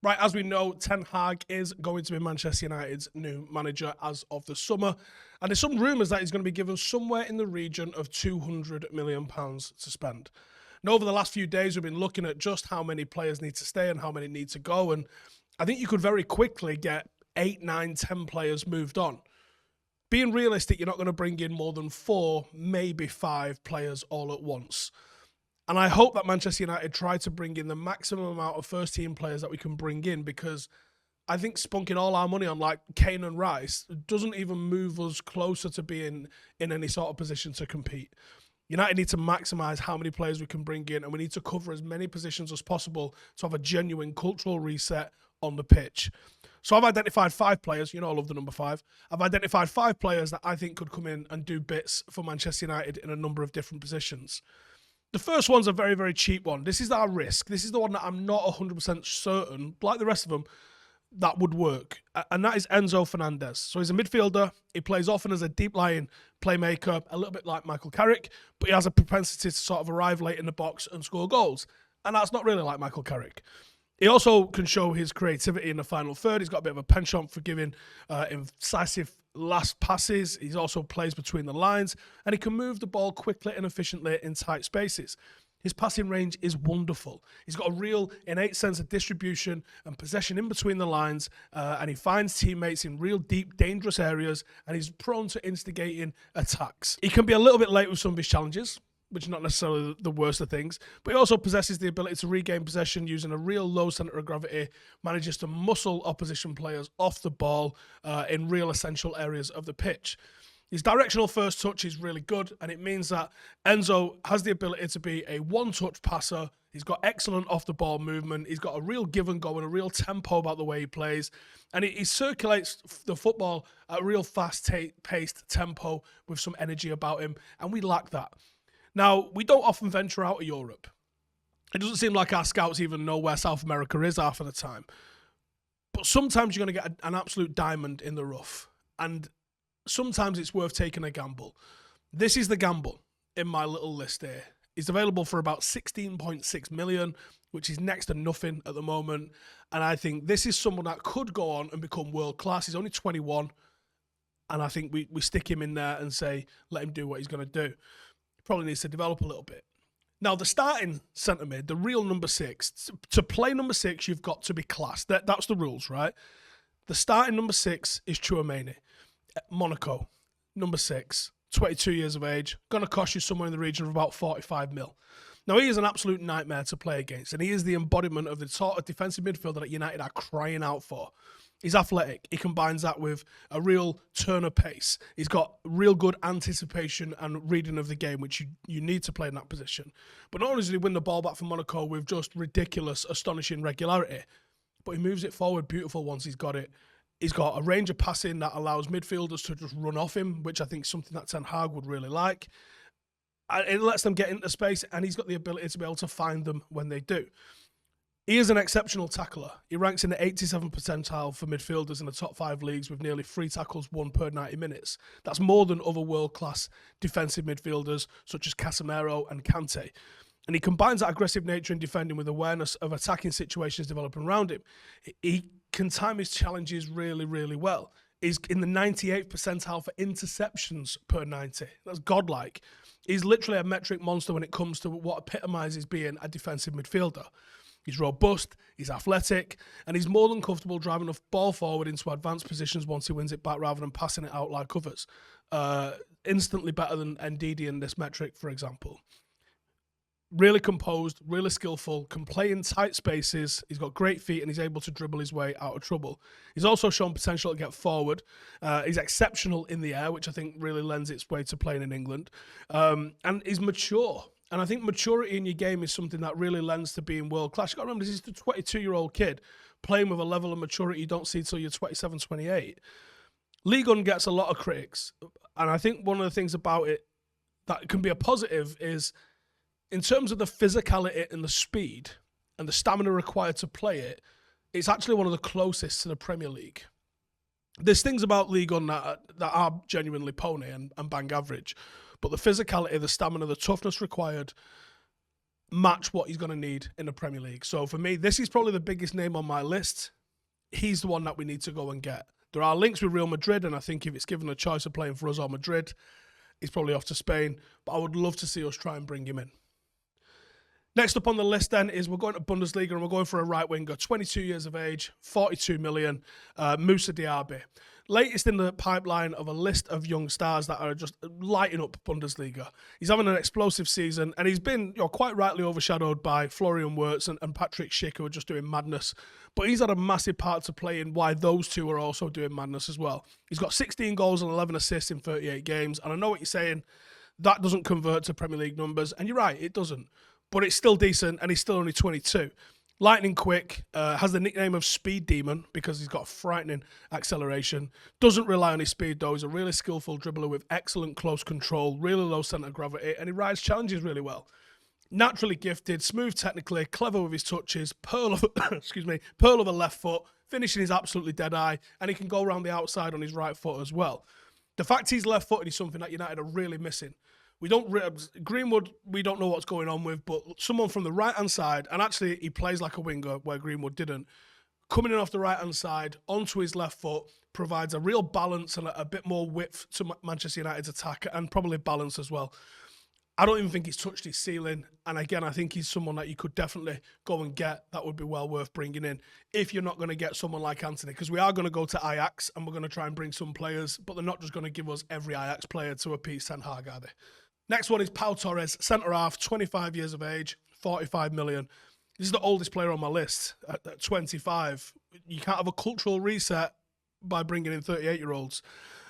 Right, as we know, Ten Hag is going to be Manchester United's new manager as of the summer. And there's some rumours that he's going to be given somewhere in the region of £200 million to spend. Now, over the last few days, we've been looking at just how many players need to stay and how many need to go. And I think you could very quickly get 8, 9, 10 players moved on. Being realistic, you're not going to bring in more than 4, maybe 5 players all at once. And I hope that Manchester United try to bring in the maximum amount of first-team players that we can bring in, because I think spunking all our money on like Kane and Rice doesn't even move us closer to being in any sort of position to compete. United need to maximise how many players we can bring in, and we need to cover as many positions as possible to have a genuine cultural reset on the pitch. So I've identified 5 players. You know I love the number 5. I've identified 5 players that I think could come in and do bits for Manchester United in a number of different positions. The first one's a very, very cheap one. This is our risk. This is the one that I'm not 100% certain, like the rest of them, that would work. And that is Enzo Fernandez. So he's a midfielder. He plays often as a deep-lying playmaker, a little bit like Michael Carrick, but he has a propensity to sort of arrive late in the box and score goals. And that's not really like Michael Carrick. He also can show his creativity in the final third. He's got a bit of a penchant for giving incisive last passes. He also plays between the lines, and he can move the ball quickly and efficiently in tight spaces. His passing range is wonderful. He's got a real innate sense of distribution and possession in between the lines, and he finds teammates in real deep, dangerous areas, and he's prone to instigating attacks. He can be a little bit late with some of his challenges, which is not necessarily the worst of things, but he also possesses the ability to regain possession using a real low centre of gravity, manages to muscle opposition players off the ball in real essential areas of the pitch. His directional first touch is really good, and it means that Enzo has the ability to be a one-touch passer. He's got excellent off-the-ball movement. He's got a real give and go and a real tempo about the way he plays. And he circulates the football at a real fast-paced tempo with some energy about him, and we lack that. Now, we don't often venture out of Europe. It doesn't seem like our scouts even know where South America is half of the time. But sometimes you're going to get an absolute diamond in the rough. And sometimes it's worth taking a gamble. This is the gamble in my little list here. He's available for about 16.6 million, which is next to nothing at the moment. And I think this is someone that could go on and become world class. He's only 21. And I think we stick him in there and say, let him do what he's going to do. Probably needs to develop a little bit. Now, the starting centre mid, the real number 6, to play number 6, you've got to be class. That's the rules, right? The starting number 6 is Tchouaméni. Monaco, number 6, 22 years of age, going to cost you somewhere in the region of about 45 mil. Now, he is an absolute nightmare to play against, and he is the embodiment of the sort of defensive midfielder that United are crying out for. He's athletic. He combines that with a real turn of pace. He's got real good anticipation and reading of the game, which you need to play in that position. But not only does he win the ball back from Monaco with just ridiculous, astonishing regularity, but he moves it forward beautiful once he's got it. He's got a range of passing that allows midfielders to just run off him, which I think is something that Ten Hag would really like. It lets them get into space, and he's got the ability to be able to find them when they do. He is an exceptional tackler. He ranks in the 87th percentile for midfielders in the top 5 leagues with nearly 3 tackles won per 90 minutes. That's more than other world-class defensive midfielders such as Casemiro and Kante. And he combines that aggressive nature in defending with awareness of attacking situations developing around him. He can time his challenges really, really well. He's in the 98th percentile for interceptions per 90. That's godlike. He's literally a metric monster when it comes to what epitomizes being a defensive midfielder. He's robust, he's athletic, and he's more than comfortable driving the ball forward into advanced positions once he wins it back rather than passing it out like others. Instantly better than Ndidi in this metric, for example. Really composed, really skillful, can play in tight spaces. He's got great feet and he's able to dribble his way out of trouble. He's also shown potential to get forward. He's exceptional in the air, which I think really lends its way to playing in England. And he's mature. And I think maturity in your game is something that really lends to being world class. You've got to remember, this is a 22-year-old kid playing with a level of maturity you don't see until you're 27, 28. Ligue 1 gets a lot of critics. And I think one of the things about it that can be a positive is, in terms of the physicality and the speed and the stamina required to play it, it's actually one of the closest to the Premier League. There's things about Ligue 1 that are genuinely pony and bang average, but the physicality, the stamina, the toughness required match what he's going to need in the Premier League. So for me, this is probably the biggest name on my list. He's the one that we need to go and get. There are links with Real Madrid, and I think if it's given a choice of playing for us or Madrid, he's probably off to Spain. But I would love to see us try and bring him in. Next up on the list then is we're going to Bundesliga and we're going for a right winger, 22 years of age, 42 million, Moussa Diaby. Latest in the pipeline of a list of young stars that are just lighting up Bundesliga. He's having an explosive season and he's been quite rightly overshadowed by Florian Wirtz and Patrick Schick, who are just doing madness. But he's had a massive part to play in why those two are also doing madness as well. He's got 16 goals and 11 assists in 38 games. And I know what you're saying, that doesn't convert to Premier League numbers. And you're right, it doesn't. But it's still decent, and he's still only 22. Lightning quick, has the nickname of Speed Demon because he's got frightening acceleration. Doesn't rely on his speed, though. He's a really skillful dribbler with excellent close control, really low centre of gravity, and he rides challenges really well. Naturally gifted, smooth technically, clever with his touches, pearl of pearl of a left foot, finishing is absolutely dead eye, and he can go around the outside on his right foot as well. The fact he's left-footed is something that United are really missing. Greenwood, we don't know what's going on with, but someone from the right-hand side, and actually he plays like a winger where Greenwood didn't, coming in off the right-hand side onto his left foot provides a real balance and a bit more width to Manchester United's attack and probably balance as well. I don't even think he's touched his ceiling. And again, I think he's someone that you could definitely go and get. That would be well worth bringing in if you're not going to get someone like Anthony, because we are going to go to Ajax and we're going to try and bring some players, but they're not just going to give us every Ajax player to appease Ten Hag, are they? Next one is Pau Torres, centre-half, 25 years of age, 45 million. This is the oldest player on my list at 25. You can't have a cultural reset by bringing in 38-year-olds.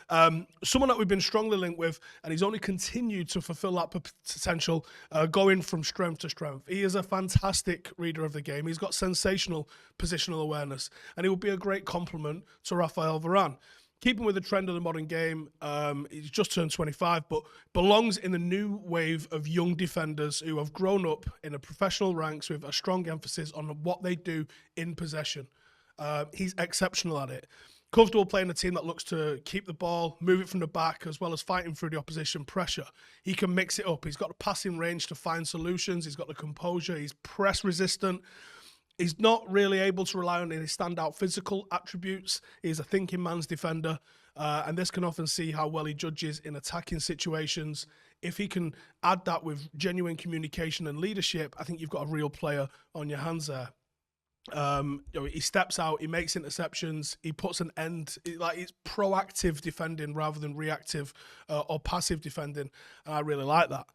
Someone that we've been strongly linked with, and he's only continued to fulfill that potential, going from strength to strength. He is a fantastic reader of the game. He's got sensational positional awareness, and he would be a great complement to Rafael Varane. Keeping with the trend of the modern game, he's just turned 25, but belongs in the new wave of young defenders who have grown up in the professional ranks with a strong emphasis on what they do in possession. He's exceptional at it. Comfortable playing a team that looks to keep the ball, move it from the back, as well as fighting through the opposition pressure. He can mix it up. He's got the passing range to find solutions. He's got the composure. He's press resistant. He's not really able to rely on any standout physical attributes. He's a thinking man's defender, and this can often see how well he judges in attacking situations. If he can add that with genuine communication and leadership, I think you've got a real player on your hands there. He steps out, he makes interceptions, he puts an end. It's proactive defending rather than reactive or passive defending, and I really like that.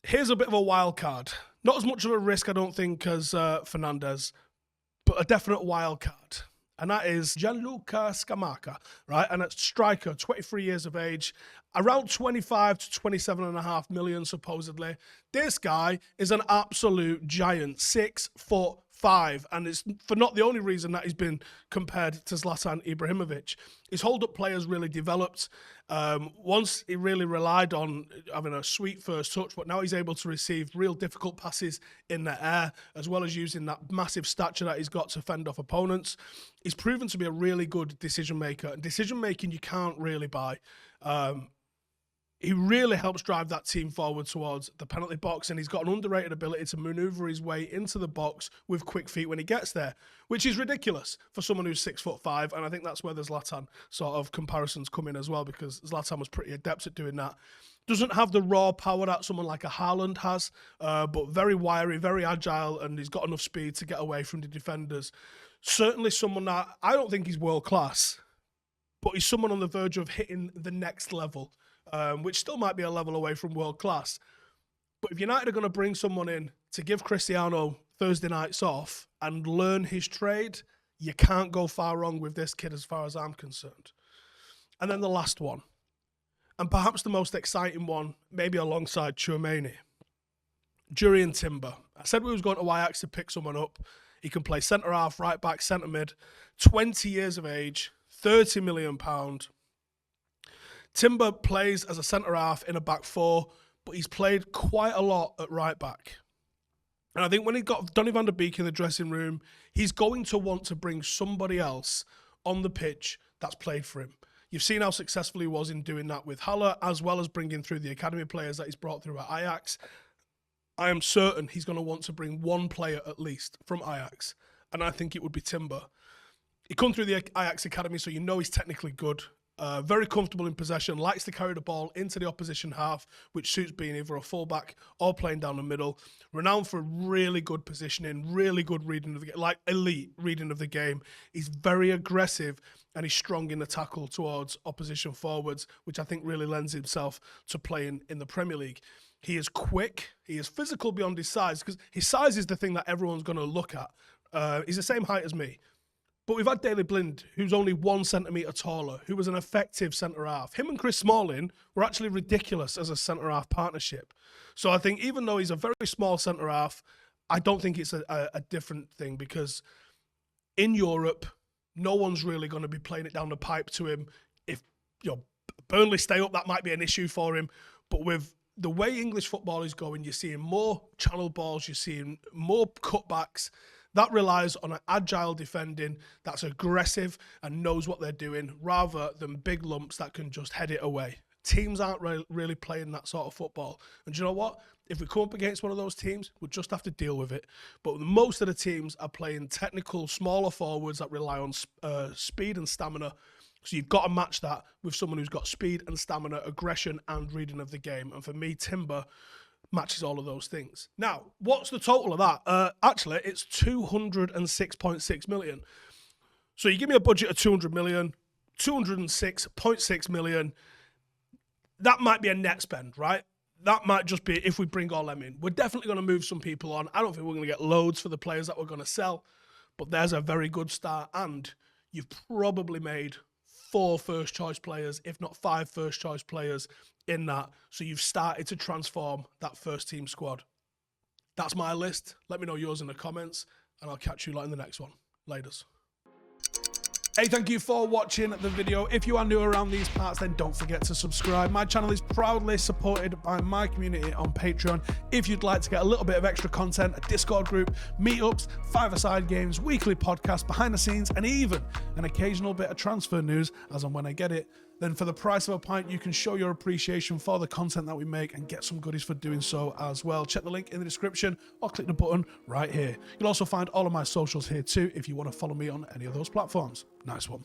Here's a bit of a wild card. Not as much of a risk, I don't think, as Fernandez, but a definite wild card. And that is Gianluca Scamacca, right? And it's striker, 23 years of age, around 25 to 27.5 million, supposedly. This guy is an absolute giant, 6'5", and it's for not the only reason that he's been compared to Zlatan Ibrahimovic. His hold-up play has really developed. Once he really relied on having a sweet first touch, but now he's able to receive real difficult passes in the air, as well as using that massive stature that he's got to fend off opponents. He's proven to be a really good decision-maker. Decision-making you can't really buy. He really helps drive that team forward towards the penalty box, and he's got an underrated ability to maneuver his way into the box with quick feet when he gets there, which is ridiculous for someone who's 6'5", and I think that's where the Zlatan sort of comparisons come in as well, because Zlatan was pretty adept at doing that. Doesn't have the raw power that someone like a Haaland has, but very wiry, very agile, and he's got enough speed to get away from the defenders. Certainly someone that I don't think he's world class, but he's someone on the verge of hitting the next level. Which still might be a level away from world class. But if United are going to bring someone in to give Cristiano Thursday nights off and learn his trade, you can't go far wrong with this kid as far as I'm concerned. And then the last one, and perhaps the most exciting one, maybe alongside Tchouaméni, Jurien Timber. I said we was going to Ajax to pick someone up. He can play centre-half, right-back, centre-mid, 20 years of age, £30 million. Timber plays as a centre-half in a back four, but he's played quite a lot at right-back. And I think when he got Donny van der Beek in the dressing room, he's going to want to bring somebody else on the pitch that's played for him. You've seen how successful he was in doing that with Haller, as well as bringing through the academy players that he's brought through at Ajax. I am certain he's going to want to bring one player at least from Ajax, and I think it would be Timber. He come through the Ajax academy, so you know he's technically good. Very comfortable in possession, likes to carry the ball into the opposition half, which suits being either a fullback or playing down the middle. Renowned for really good positioning, really good reading of the game, like elite reading of the game. He's very aggressive and he's strong in the tackle towards opposition forwards, which I think really lends himself to playing in the Premier League. He is quick. He is physical beyond his size, because his size is the thing that everyone's going to look at. He's the same height as me. But we've had Daley Blind, who's only 1 centimetre taller, who was an effective centre-half. Him and Chris Smalling were actually ridiculous as a centre-half partnership. So I think even though he's a very small centre-half, I don't think it's a different thing, because in Europe, no one's really going to be playing it down the pipe to him. If Burnley stay up, that might be an issue for him. But with the way English football is going, you're seeing more channel balls, you're seeing more cutbacks. That relies on an agile defending that's aggressive and knows what they're doing, rather than big lumps that can just head it away. Teams aren't really playing that sort of football. And do you know what? If we come up against one of those teams, we'll just have to deal with it. But most of the teams are playing technical, smaller forwards that rely on speed and stamina. So you've got to match that with someone who's got speed and stamina, aggression and reading of the game. And for me, Timber matches all of those things. Now, what's the total of that? Actually, it's 206.6 million. So you give me a budget of 200 million, 206.6 million. That might be a net spend, right? That might just be if we bring all them in. We're definitely going to move some people on. I don't think we're going to get loads for the players that we're going to sell, but there's a very good start, and you've probably made 4 first-choice players, if not 5 first-choice players in that. So you've started to transform that first-team squad. That's my list. Let me know yours in the comments, and I'll catch you in the next one. Laters. Hey, thank you for watching the video. If you are new around these parts, then don't forget to subscribe. My channel is proudly supported by my community on Patreon. If you'd like to get a little bit of extra content, a Discord group, meetups, 5-a-side games, weekly podcasts, behind the scenes, and even an occasional bit of transfer news as and when I get it, then for the price of a pint, you can show your appreciation for the content that we make and get some goodies for doing so as well. Check the link in the description or click the button right here. You'll also find all of my socials here too if you want to follow me on any of those platforms. Nice one.